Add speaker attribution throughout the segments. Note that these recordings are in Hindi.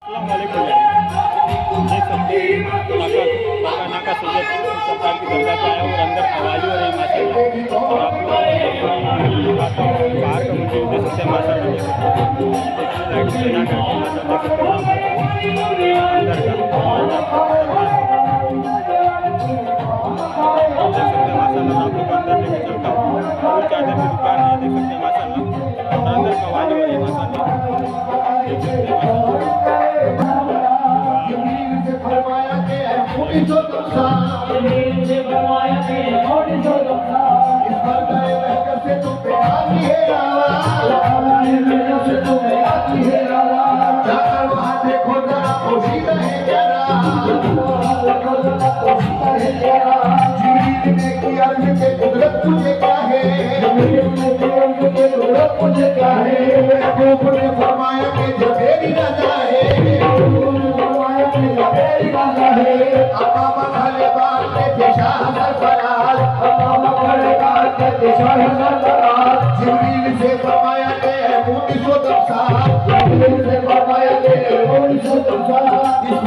Speaker 1: अस्सलामुअलैकुम। देख सकते हैं नाका नाका सैयद सरकार की दरगाह पे आया और अंदर कवाली हो रही माशाल्लाह। और आप लोग बाहर का मुझे देख सकते हैं माशाल्लाह। देख सकते हैं लाइट से ना करके माशाल्लाह देख सकते हैं अंदर का देख सकते हैं माशाल्लाह। आप लोग अंदर लेके चलता हूँ। वो चादर की दुकान है देख सकते हैं माशाल्लाह। और अंदर कवाली हो रही है माशाल्लाह। देख सकते हैं माशाल्लाह।
Speaker 2: मुझे क्या है फरमाया कि जबेरी राजा है जिब्रील से फरमाया कि इस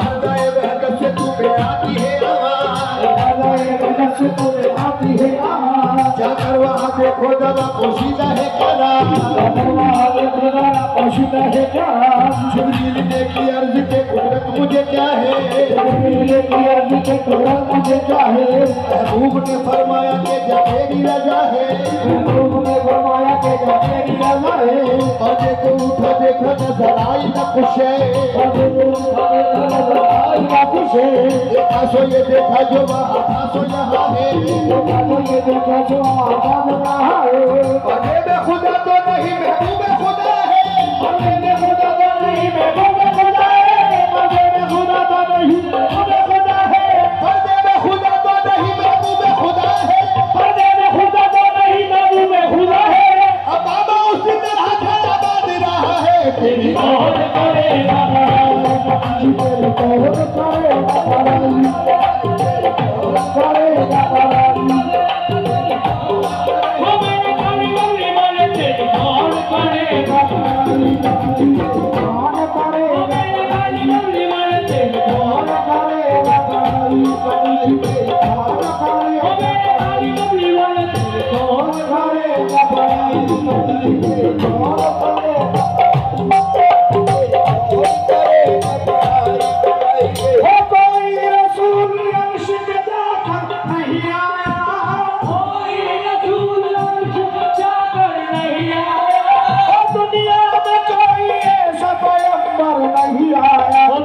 Speaker 2: मर्दाए बहकत से तुम्हें आती है जाकर वहाँ देखो दवा पोशीदा है क्या जिब्रील ने की अर्ज के कुदरत मुझे क्या है महबूब ने फरमाया कि जबेरी रजा है और देखो उठो देखो नजर आई न कुछ है देखा सो ये देखा जो वहाँ था सो यहाँ है पढ़े में खुदा तो नहीं महबूब खुदा है पढ़े में खुदा तो नहीं महबूब खुदा है पढ़े में खुदा तो नहीं महबूब खुदा है पढ़े में खुदा तो नहीं महबूब खुदा है पढ़े में खुदा तो नहीं महबूब खुदा है अब बाबा उसी तरह खड़ा बांध रहा है तेरी कौन करेगा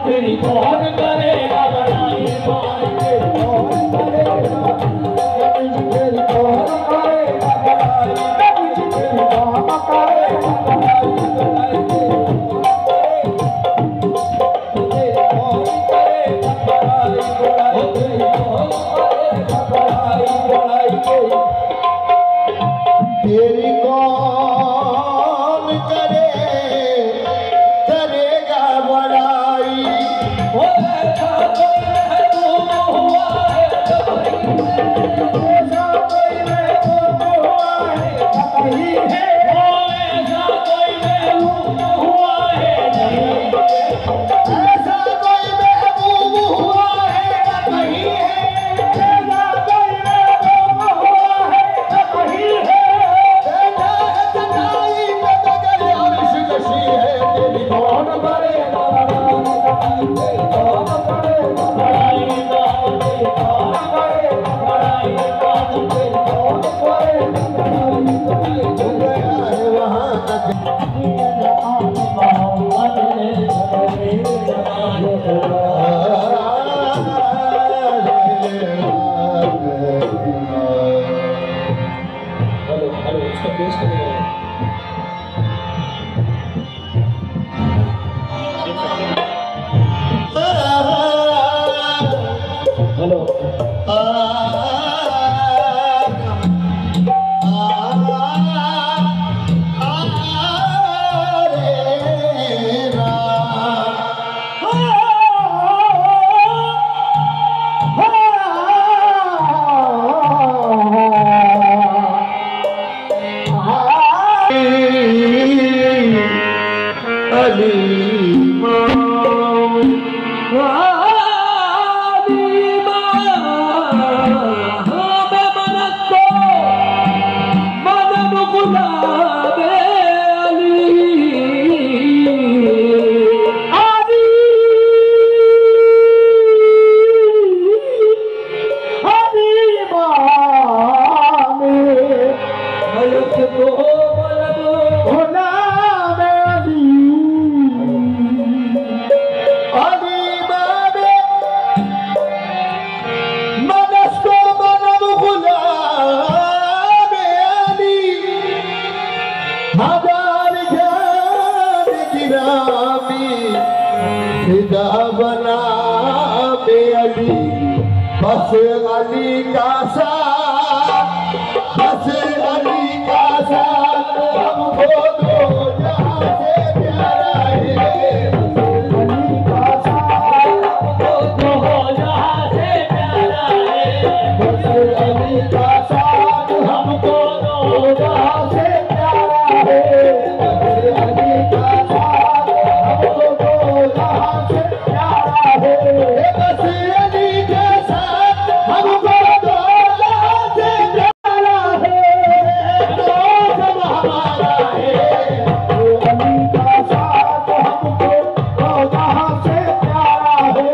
Speaker 2: तेरी कौन करेगा बड़ाई अली फिदा बना बे अली, बस अली का साथ, बस अली का साथ हमको दो जहां से प्यारा है। अली का साथ हमको दो जहां से प्यारा है। बस अली का साथ हमको दो जहां से प्यारा है। बस अली का साथ हमको दो जहां से प्यारा है। बस अली के साथ हमको दो जहां से प्यारा है। दोस्त हमारा है। अली का साथ हमको दो जहां से प्यारा है।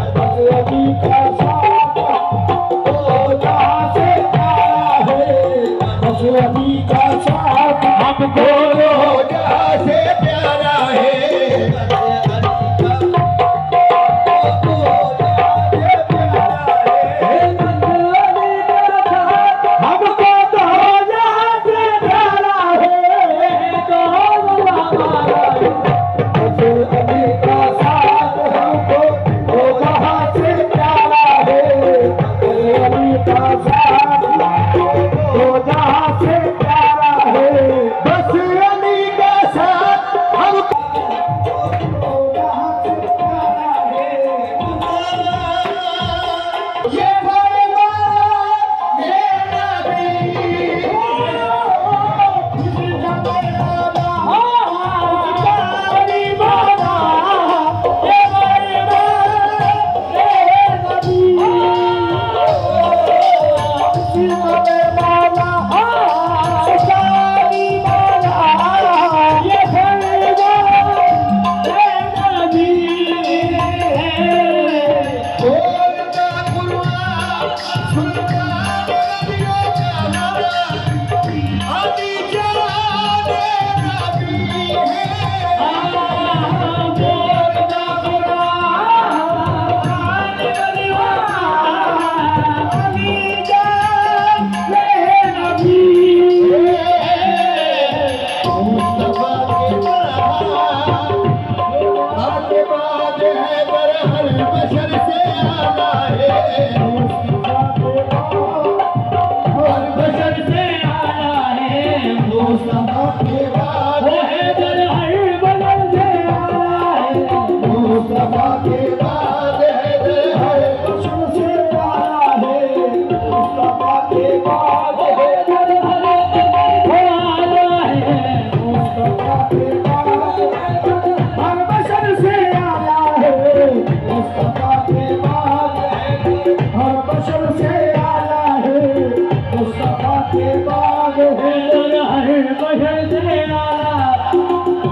Speaker 2: बस अली का साथ दो जहां से प्यारा है। बस अली का साथ हमको दो जहां से प्यारा है।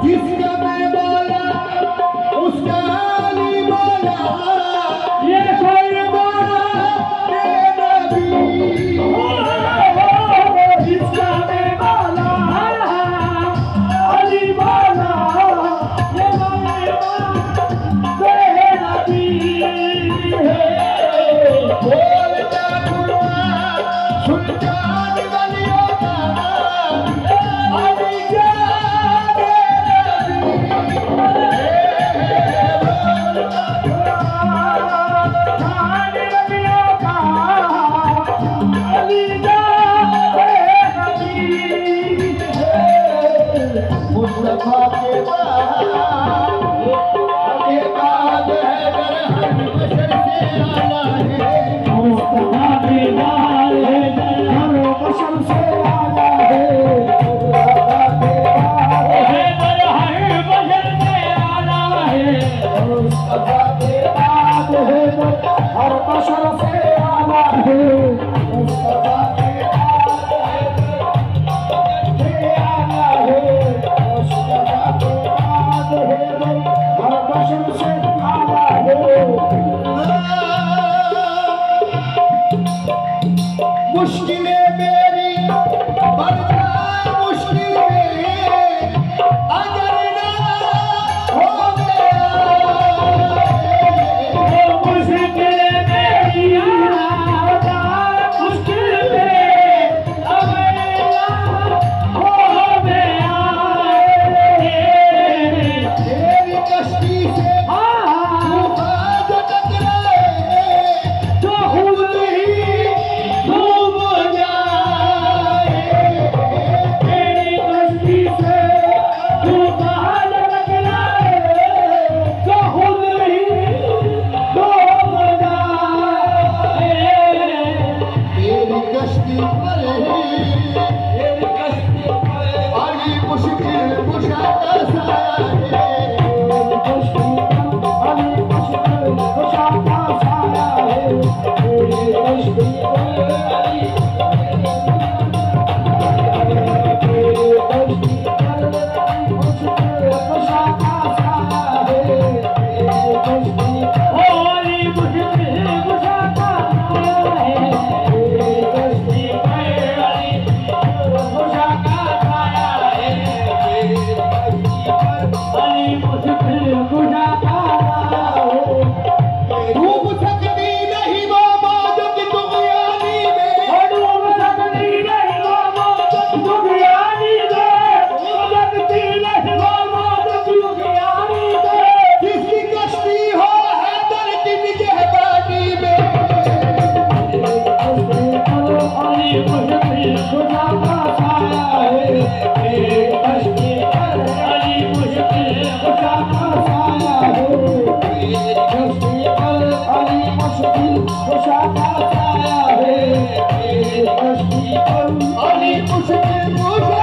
Speaker 2: जिसका मैं बोला उसका अली बोला, ये फरमाना मेरा नबी। जिसका मैं बोला अली बोला, ये फरमाना मेरा नबी। बोलता कुरान सुनता गलियों का अली का मुस्तफा के बाद हैदर हर बशर से आला है। मुस्तफा के बाद हैदर हर बशर से आला है। मुस्तफा के बाद हैदर हर बशर से आला है। मुस्तफा के बाद हैदर हर बशर से आला है। मुस्तफा के बाद हैदर से आला है। मुश्किलें मेरी बढ़ जाए मुश्किलें, अगर ना हो गया मुश्किलें मेरी बढ़ जाए मुश्किलें, अगर ना हो गया तेरी कश्ती से आणि मुश्किल